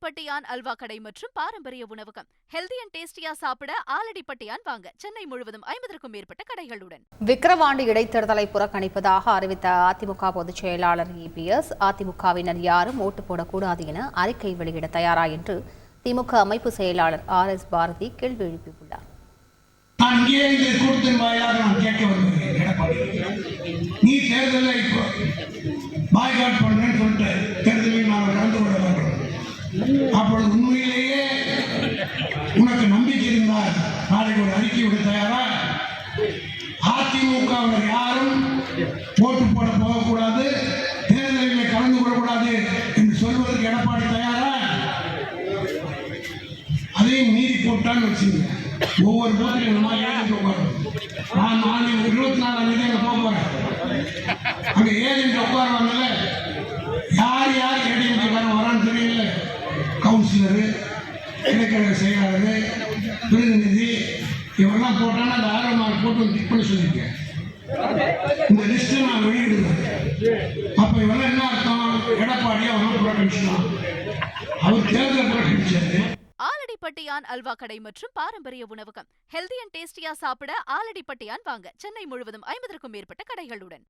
ஆலடிப்பட்டியான் அல்வா கடை மற்றும் பாரம்பரிய உணவகம். ஹெல்தி அண்ட் டேஸ்டியா சாப்பிட ஆலடிப்பட்டியான் வாங்க. சென்னை முழுவதும் 50க்கும் மேற்பட்ட கடைகளுடன். விக்கிரவாண்டி இடைத்தேர்தலை புறக்கணிப்பதாக அறிவித்த அதிமுக பொதுச் செயலாளர் EPS, அதிமுகவினர் யாரும் ஓட்டு போடக்கூடாது என அறிக்கை வெளியிட தயாரா என்று திமுக அமைப்பு செயலாளர் RS பாரதி கேள்வி எழுப்பியுள்ளார். நீ தேர்தலில் இப்போ பாய்காட் பண்ணுறேன்னு சொல்லிட்டு தேர்தலில் நாங்கள் கலந்து கொள்ள வேண்டும். அப்பொழுது உண்மையிலேயே உனக்கு நம்பிக்கை இருந்தால் நாளைக்கு ஒரு அறிக்கை விட தயாரா? அதிமுகவினர் யாரும் ஓட்டு போட போகக்கூடாது, தேர்தலில் கலந்து கொள்ளக்கூடாது என்று சொல்வதற்கு எடப்பாடி தயாரா? அதையும் மீறி போட்டான்னு வச்சுங்க. ஒவ்வொரு போட்டிலும் இந்த மாதிரி ஏஜென்ட் உட்காரும். நான் 24ஆம் தேதி அங்கே போக போறேன். அங்கே ஏஜென்ட் உட்காருவாங்கல்ல, யார் யார் ஏடிஎம்காரன் வரான்னு தெரியல. கவுன்சிலரு, இடைக்கழக செயலாளர், பிரதிநிதி இவெல்லாம் போட்டான்னா அந்த ஆர்வமாக போட்டு டிக் பண்ணி சொல்லியிருக்கேன். இந்த லிஸ்ட்டை நான் வெளியிடுவேன். அப்போ இவெல்லாம் என்ன அர்த்தம்? எடப்பாடியை அவன் புறக்கணிச்சுதான். அவர் தேர்தலை புறக்கணிச்சாரு. ஆலடிப்பட்டியான் அல்வா கடை மற்றும் பாரம்பரிய உணவகம். ஹெல்தி அண்ட் டேஸ்டியா சாப்பிட ஆலடிப்பட்டியான் வாங்க. சென்னை முழுவதும் 50க்கும் மேற்பட்ட கடைகளுடன்.